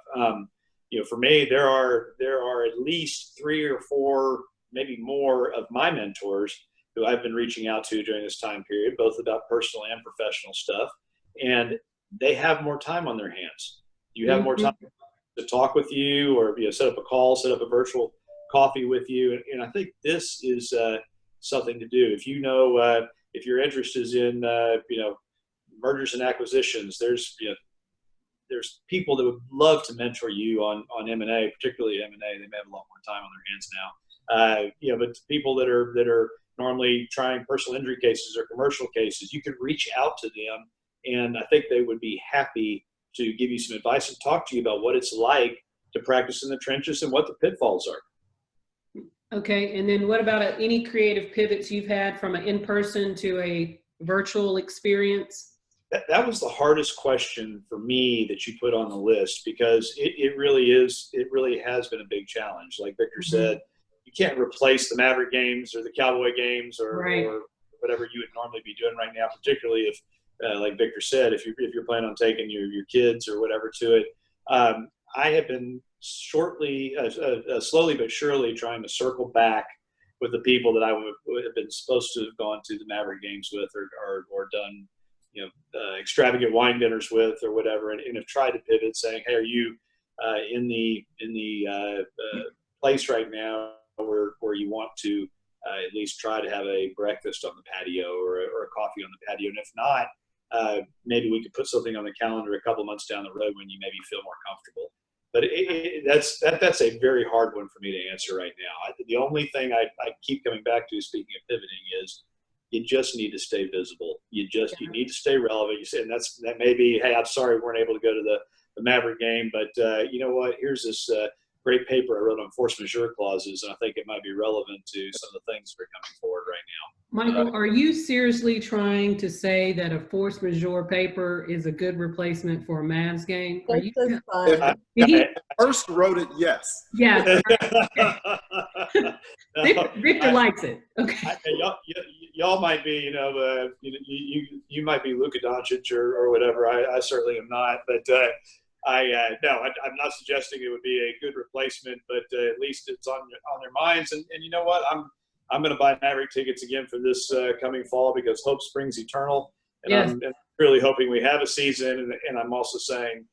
For me, there are at least 3 or 4, maybe more of my mentors who I've been reaching out to during this time period, both about personal and professional stuff. And they have more time on their hands. You have more time to talk with you, or set up a call, set up a virtual coffee with you. And I think this is something to do. If if your interest is in mergers and acquisitions, there's people that would love to mentor you on M&A, particularly M&A. They may have a lot more time on their hands now. But people that are normally trying personal injury cases or commercial cases, you could reach out to them, and I think they would be happy to give you some advice and talk to you about what it's like to practice in the trenches and what the pitfalls are. Okay, and then what about any creative pivots you've had from an in-person to a virtual experience? That was the hardest question for me that you put on the list, because it really has been a big challenge. Like Victor said, you can't replace the Maverick games or the Cowboy games or whatever you would normally be doing right now, particularly if, like Victor said, if you're planning on taking your kids or whatever to it. I have been slowly but surely trying to circle back with the people that I would have been supposed to have gone to the Maverick games with or done extravagant wine dinners with or whatever, and have tried to pivot, saying, hey, are you in the place right now where you want to at least try to have a breakfast on the patio or a coffee on the patio? And if not, maybe we could put something on the calendar a couple months down the road when you maybe feel more comfortable. But that's a very hard one for me to answer right now. The only thing I keep coming back to, speaking of pivoting, is you just need to stay visible. You need to stay relevant. You say, and that may be, hey, I'm sorry we weren't able to go to the Maverick game, but you know what? Here's this great paper I wrote on force majeure clauses, and I think it might be relevant to some of the things that are coming forward right now. Michael, are you seriously trying to say that a force majeure paper is a good replacement for a Mavs game? This is fun. Hurst wrote it, yes. Yeah. No. Victor likes it. Okay. Y'all might be, you might be Luka Doncic or whatever. I certainly am not, but I'm not suggesting it would be a good replacement, but at least it's on their minds. And you know what? I'm going to buy Maverick tickets again for this coming fall, because hope springs eternal. And yes. I'm really hoping we have a season. And I'm also saying,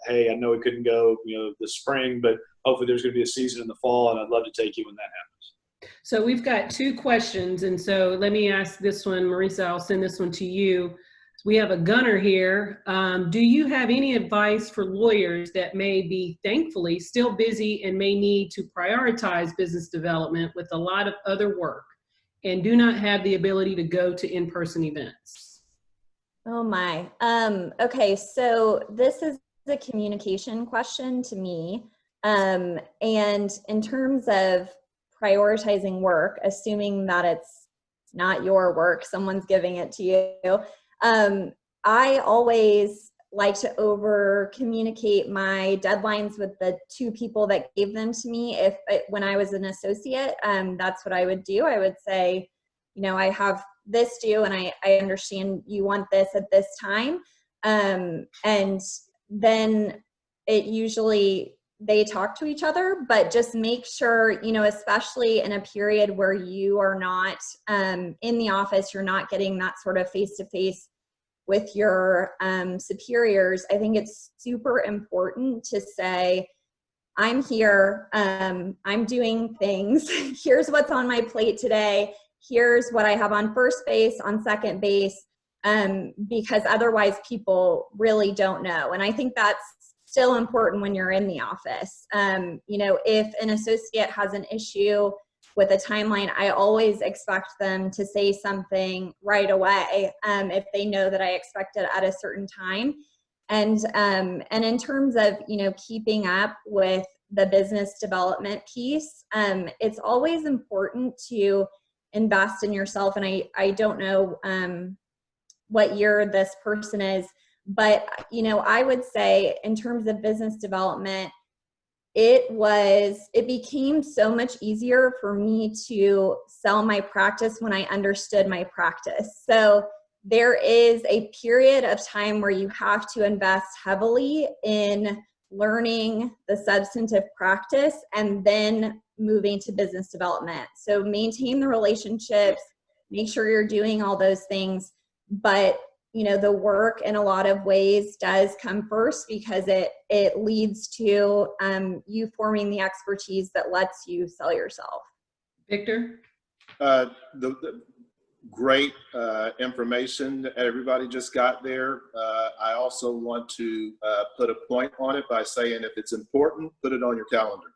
hey, I know we couldn't go, this spring, but hopefully there's going to be a season in the fall, and I'd love to take you when that happens. So we've got 2 questions. And so let me ask this one, Marisa, I'll send this one to you. We have a gunner here. Do you have any advice for lawyers that may be, thankfully, still busy and may need to prioritize business development with a lot of other work and do not have the ability to go to in-person events? Oh my. Okay, so this is a communication question to me. And in terms of prioritizing work, assuming that it's not your work. Someone's giving it to you. I always like to over communicate my deadlines with the two people that gave them to me. When I was an associate, that's what I would do. I would say, you know, I have this due and I understand you want this at this time. And then it usually, they talk to each other, but just make sure, you know, especially in a period where you are not in the office, you're not getting that sort of face-to-face with your superiors. I think it's super important to say, I'm here, I'm doing things, here's what's on my plate today, here's what I have on first base, on second base, because otherwise people really don't know. And I think that's still important when you're in the office. You know, if an associate has an issue with a timeline, I always expect them to say something right away if they know that I expect it at a certain time. And in terms of, you know, keeping up with the business development piece, it's always important to invest in yourself. And I don't know what year this person is, but, you know, I would say in terms of business development, it became so much easier for me to sell my practice when I understood my practice. So there is a period of time where you have to invest heavily in learning the substantive practice and then moving to business development. So maintain the relationships, make sure you're doing all those things, but you know, the work in a lot of ways does come first because it leads to you forming the expertise that lets you sell yourself. Victor? The great information that everybody just got there. I also want to put a point on it by saying if it's important, put it on your calendar.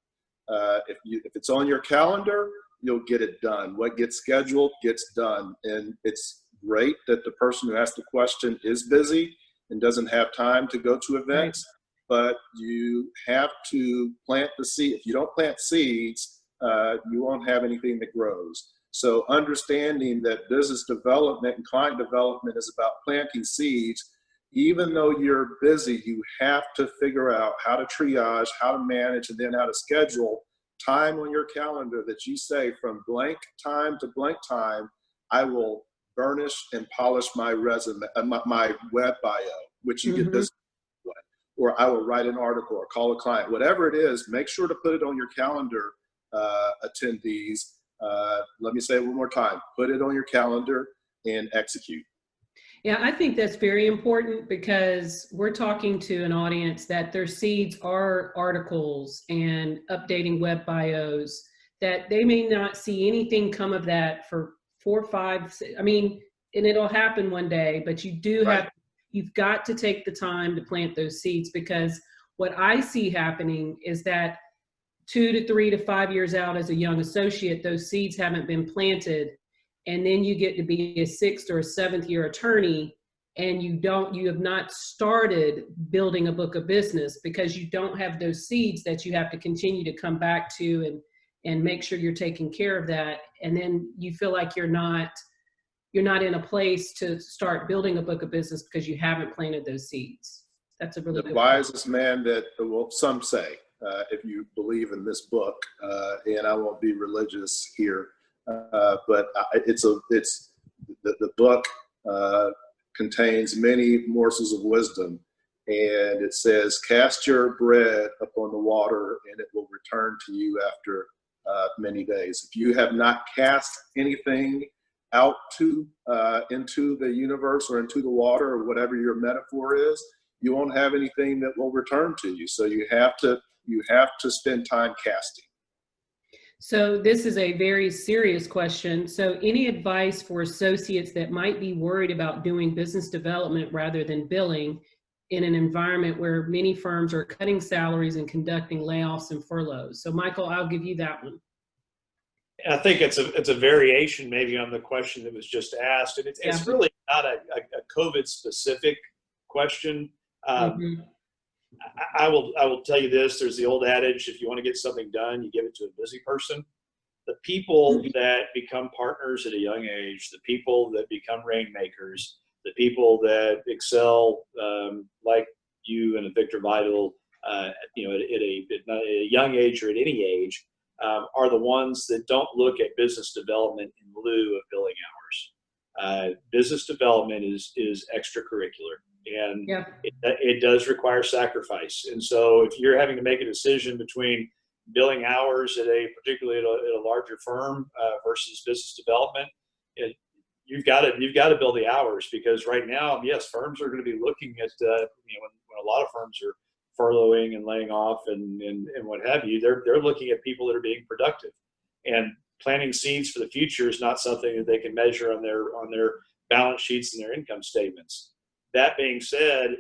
If it's on your calendar, you'll get it done. What gets scheduled gets done. And it's great that the person who asked the question is busy and doesn't have time to go to events, but you have to plant the seed. If you don't plant seeds, you won't have anything that grows. So understanding that business development and client development is about planting seeds, even though you're busy, you have to figure out how to triage, how to manage, and then how to schedule time on your calendar that you say from blank time to blank time, I will burnish and polish my resume, my web bio, which you get this way, or I will write an article or call a client, whatever it is, make sure to put it on your calendar, attendees. Let me say it one more time, put it on your calendar and execute. Yeah, I think that's very important because we're talking to an audience that their seeds are articles and updating web bios, that they may not see anything come of that for 4, 5, 6, I mean, and it'll happen one day, but you do have, you've got to take the time to plant those seeds, because what I see happening is that 2 to 3 to 5 years out as a young associate, those seeds haven't been planted. And then you get to be a 6th or a 7th year attorney and you have not started building a book of business because you don't have those seeds that you have to continue to come back to and make sure you're taking care of that. And then you feel like you're not in a place to start building a book of business because you haven't planted those seeds. That's a really good wisest man that, well, some say, if you believe in this book, and I won't be religious here, but the book contains many morsels of wisdom, and it says, cast your bread upon the water and it will return to you after many days. If you have not cast anything out into the universe or into the water or whatever your metaphor is, you won't have anything that will return to you. So you have to spend time casting. So this is a very serious question. So any advice for associates that might be worried about doing business development rather than billing in an environment where many firms are cutting salaries and conducting layoffs and furloughs? So Michael, I'll give you that one. I think it's a variation maybe on the question that was just asked, and it's really not a COVID specific question. I will tell you this: there's the old adage, if you want to get something done, you give it to a busy person. The people that become partners at a young age, the people that become rainmakers, the people that excel, like you and Victor Vital, you know, at a young age or at any age, are the ones that don't look at business development in lieu of billing hours. Business development is extracurricular, and Yeah. it does require sacrifice. And so if you're having to make a decision between billing hours particularly at a larger firm versus business development, you've got to build the hours, because right now, yes, firms are going to be looking at you know, when a lot of firms are furloughing and laying off and what have you, they're looking at people that are being productive, and planting seeds for the future is not something that they can measure on their balance sheets and their income statements. That being said,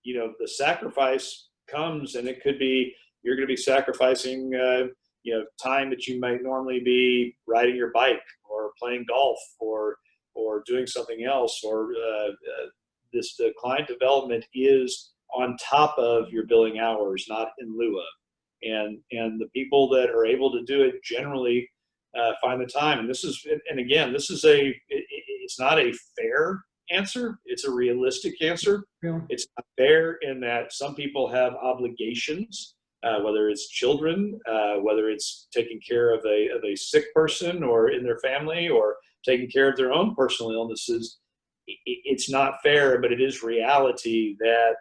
you know, the sacrifice comes, and it could be you're going to be sacrificing you know, time that you might normally be riding your bike or playing golf or doing something else, or the client development is on top of your billing hours, not in lieu of. And the people that are able to do it generally find the time. And this is, and again, this is it's not a fair answer. It's a realistic answer. Yeah. It's not fair in that some people have obligations, whether it's children, whether it's taking care of a sick person or in their family, or taking care of their own personal illnesses. It's not fair, but it is reality that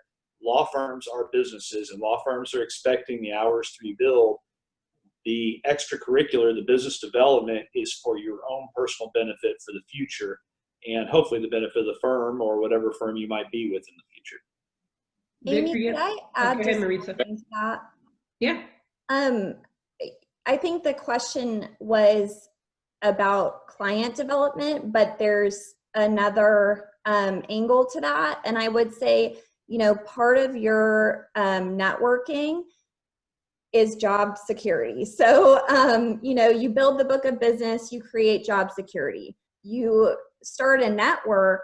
law firms are businesses, and law firms are expecting the hours to be billed. The extracurricular, the business development, is for your own personal benefit for the future, and hopefully the benefit of the firm or whatever firm you might be with in the future. Amy, could I add go ahead, just Marisa. something to that? Yeah. I think the question was about client development, but there's another angle to that. And I would say, you know, part of your networking is job security. So, you know, you build the book of business, you create job security. You start a network,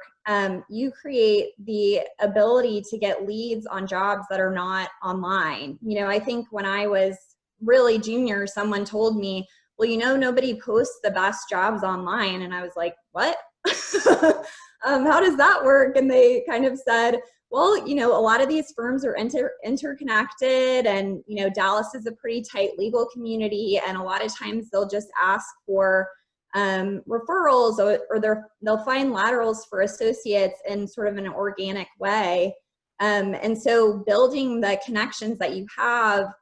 you create the ability to get leads on jobs that are not online. You know, I think when I was really junior, someone told me, well, you know, nobody posts the best jobs online. And I was like, what? How does that work? And they kind of said, well, you know, a lot of these firms are interconnected, and, you know, Dallas is a pretty tight legal community, and a lot of times they'll just ask for referrals, or they'll find laterals for associates in sort of an organic way. And so building the connections that you have,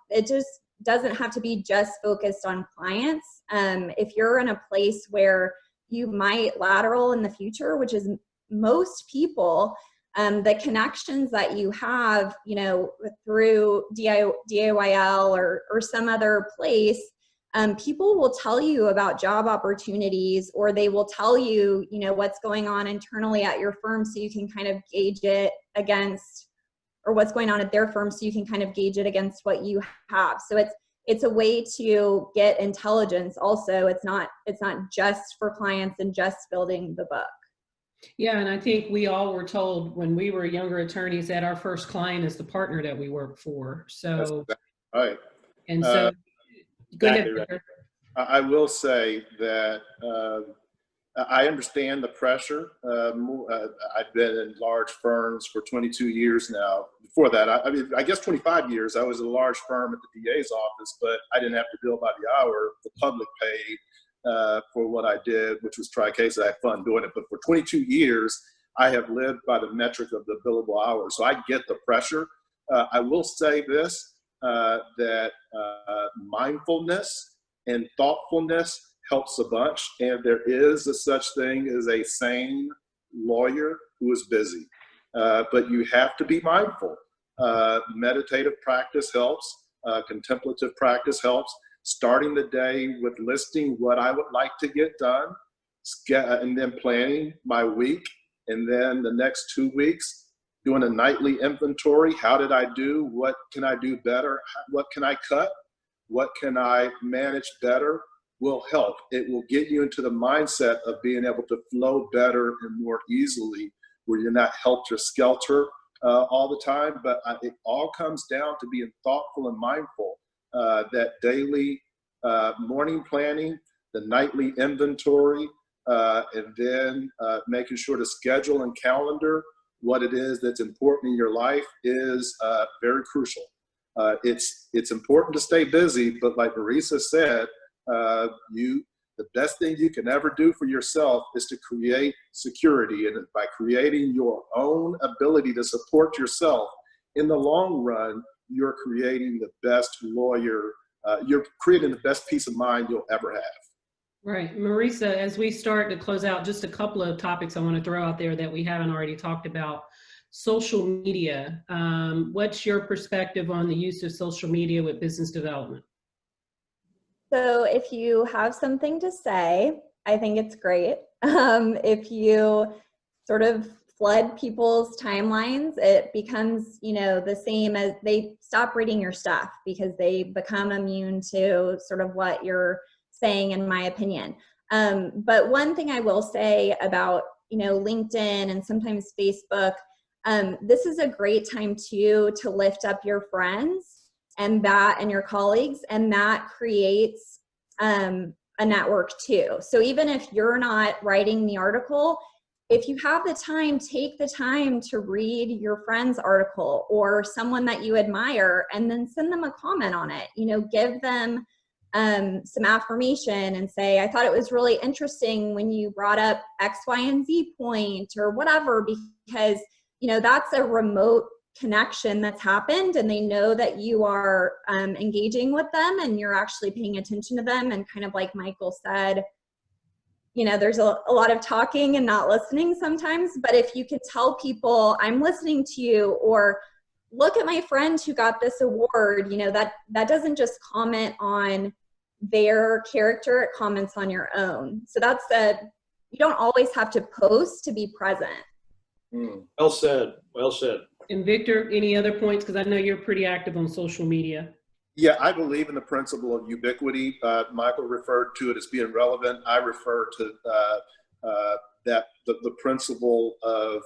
it just doesn't have to be just focused on clients. If you're in a place where you might lateral in the future, which is most people, the connections that you have, you know, through DIYL or some other place, people will tell you about job opportunities, or they will tell you, you know, what's going on internally at your firm, so you can kind of gauge it against, or what's going on at their firm, so you can kind of gauge it against what you have. So it's a way to get intelligence also. It's not just for clients and just building the book. Yeah, and I think we all were told when we were younger attorneys that our first client is the partner that we work for. So, That's right. And so, go ahead. Exactly right. I will say that I understand the pressure. I've been in large firms for 22 years now. Before that, I guess 25 years. I was at a large firm at the DA's office, but I didn't have to bill by the hour. The public paid for what I did, which was try cases. I had fun doing it. But for 22 years, I have lived by the metric of the billable hours. So I get the pressure. I will say this, that mindfulness and thoughtfulness helps a bunch, and there is a such thing as a sane lawyer who is busy. But you have to be mindful. Meditative practice helps. Contemplative practice helps. Starting the day with listing what I would like to get done, and then planning my week, and then the next 2 weeks, doing a nightly inventory. How did I do? What can I do better? What can I cut? What can I manage better? Will help. It will get you into the mindset of being able to flow better and more easily, where you're not helter-skelter all the time. But it all comes down to being thoughtful and mindful. That daily morning planning, the nightly inventory, and then making sure to schedule and calendar what it is that's important in your life is very crucial. It's important to stay busy, but like Marisa said, the best thing you can ever do for yourself is to create security. And by creating your own ability to support yourself, in the long run, you're creating the best lawyer, you're creating the best peace of mind you'll ever have. Right. Marisa, as we start to close out, just a couple of topics I want to throw out there that we haven't already talked about. Social media. What's your perspective on the use of social media with business development? So if you have something to say, I think it's great. If you sort of flood people's timelines, it becomes, the same as they stop reading your stuff because they become immune to sort of what you're saying, in my opinion. But one thing I will say about, LinkedIn and sometimes Facebook, this is a great time too to lift up your friends and your colleagues, and that creates a network too. So even if you're not writing the article, if you have the time, take the time to read your friend's article or someone that you admire, and then send them a comment on it. Give them some affirmation and say, I thought it was really interesting when you brought up X, Y, and Z point or whatever, because, that's a remote connection that's happened, and they know that you are engaging with them and you're actually paying attention to them. And kind of like Michael said, there's a lot of talking and not listening sometimes, but if you could tell people, I'm listening to you, or look at my friend who got this award, that doesn't just comment on their character, it comments on your own. So you don't always have to post to be present. Well said. Well said. And Victor, any other points? Because I know you're pretty active on social media. Yeah, I believe in the principle of ubiquity. Michael referred to it as being relevant. I refer to the principle of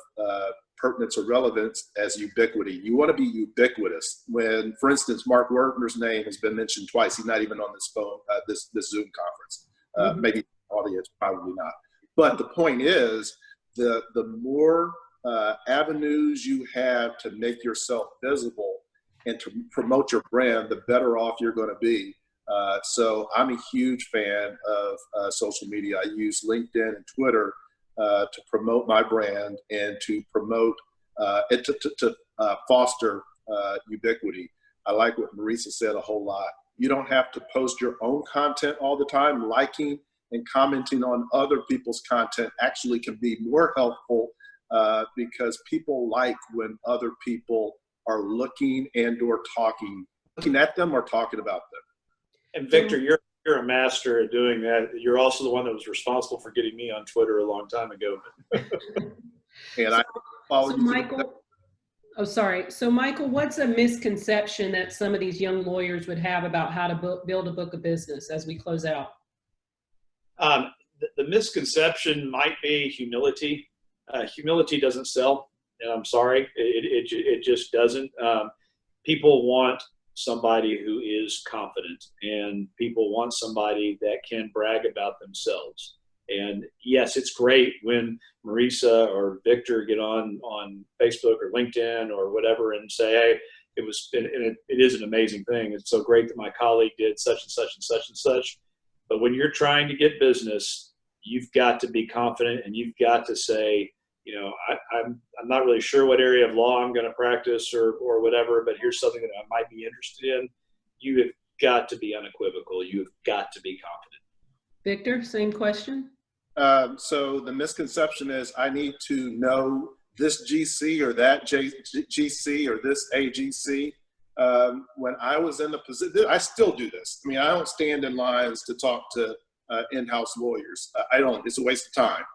pertinence or relevance as ubiquity. You want to be ubiquitous. When, for instance, Mark Wertner's name has been mentioned twice, he's not even on this phone, this Zoom conference. Maybe audience, probably not. But the point is, the more avenues you have to make yourself visible and to promote your brand, the better off you're going to be. So I'm a huge fan of social media. I use LinkedIn and Twitter to promote my brand and to promote and to foster ubiquity. I like what Marisa said a whole lot. You don't have to post your own content all the time. Liking and commenting on other people's content actually can be more helpful because people like when other people are looking and or looking at them or talking about them. And Victor, you're a master at doing that. You're also the one that was responsible for getting me on Twitter a long time ago. And I follow you. Michael, So Michael, what's a misconception that some of these young lawyers would have about how to build a book of business as we close out? The misconception might be humility. Humility doesn't sell. And I'm sorry, it just doesn't. People want somebody who is confident, and people want somebody that can brag about themselves. And yes, it's great when Marisa or Victor get on Facebook or LinkedIn or whatever and say, hey, it is an amazing thing. It's so great that my colleague did such and such and such and such. But when you're trying to get business, you've got to be confident, and you've got to say, I'm not really sure what area of law I'm going to practice or whatever, but here's something that I might be interested in. You have got to be unequivocal. You have got to be confident. Victor, same question. So the misconception is I need to know this GC or that GC or this AGC. When I was in the position, I still do this. I mean, I don't stand in lines to talk to in-house lawyers. I don't. It's a waste of time.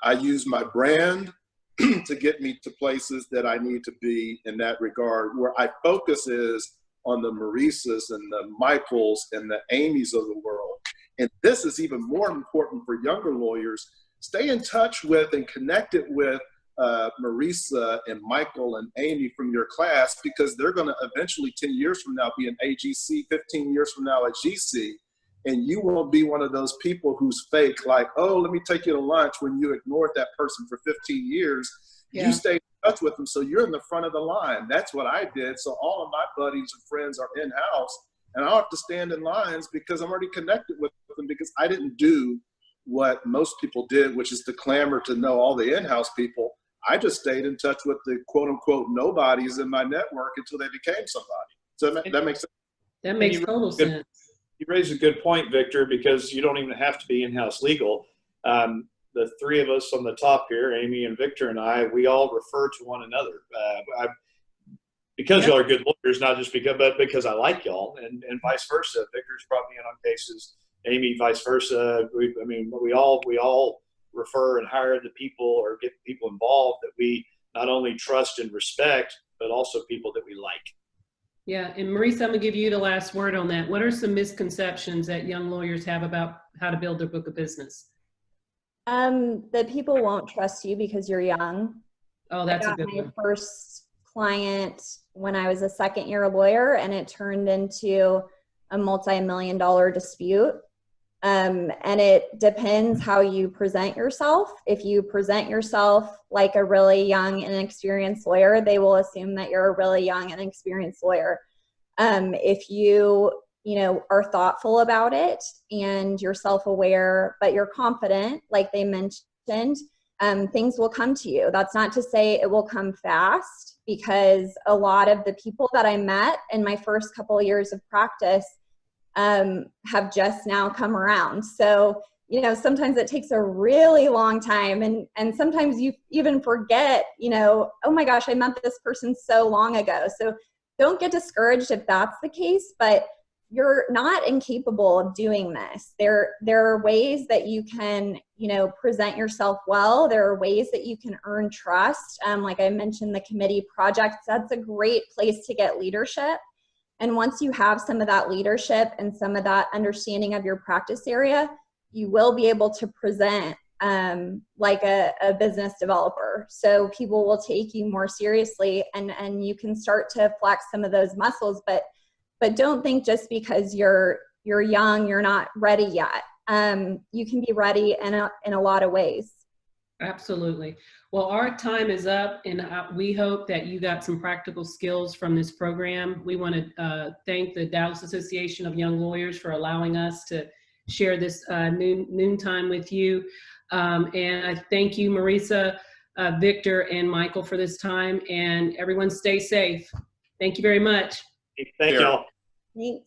I use my brand to get me to places that I need to be in that regard. Where I focus is on the Marisas and the Michaels and the Amy's of the world. And this is even more important for younger lawyers. Stay in touch with and connected with Marisa and Michael and Amy from your class, because they're going to eventually 10 years from now be an AGC, 15 years from now a GC. And you won't be one of those people who's fake, like, oh, let me take you to lunch, when you ignored that person for 15 years. Yeah. You stay in touch with them, so you're in the front of the line. That's what I did. So all of my buddies and friends are in-house, and I don't have to stand in lines because I'm already connected with them, because I didn't do what most people did, which is to clamor to know all the in-house people. I just stayed in touch with the quote-unquote nobodies in my network until they became somebody. So that makes sense. That makes total sense. You raise a good point, Victor, because you don't even have to be in-house legal. The three of us on the top here, Amy and Victor and I, we all refer to one another. Because y'all are good lawyers, not just because, but because I like y'all, and vice versa. Victor's brought me in on cases, Amy, vice versa. We all refer and hire the people or get people involved that we not only trust and respect, but also people that we like. Yeah, and Marisa, I'm gonna give you the last word on that. What are some misconceptions that young lawyers have about how to build their book of business? That people won't trust you because you're young. Oh, that's I a got good my one. first client when I was a second-year lawyer, and it turned into a multi-million-dollar dispute. And it depends how you present yourself. If you present yourself like a really young and inexperienced lawyer, they will assume that you're a really young and experienced lawyer. If you are thoughtful about it and you're self-aware, but you're confident, like they mentioned, things will come to you. That's not to say it will come fast, because a lot of the people that I met in my first couple of years of practice have just now come around. So, sometimes it takes a really long time, and sometimes you even forget, oh my gosh, I met this person so long ago. So don't get discouraged if that's the case, but you're not incapable of doing this. There are ways that you can, present yourself well. There are ways that you can earn trust. Like I mentioned, the committee projects, that's a great place to get leadership. And once you have some of that leadership and some of that understanding of your practice area, you will be able to present like a business developer. So people will take you more seriously, and you can start to flex some of those muscles, but don't think just because you're young, you're not ready yet. You can be ready in a lot of ways. Absolutely. Well, our time is up, and we hope that you got some practical skills from this program. We want to thank the Dallas Association of Young Lawyers for allowing us to share this noontime with you. And I thank you, Marisa, Victor, and Michael for this time, and everyone stay safe. Thank you very much. Thank y'all. Thanks.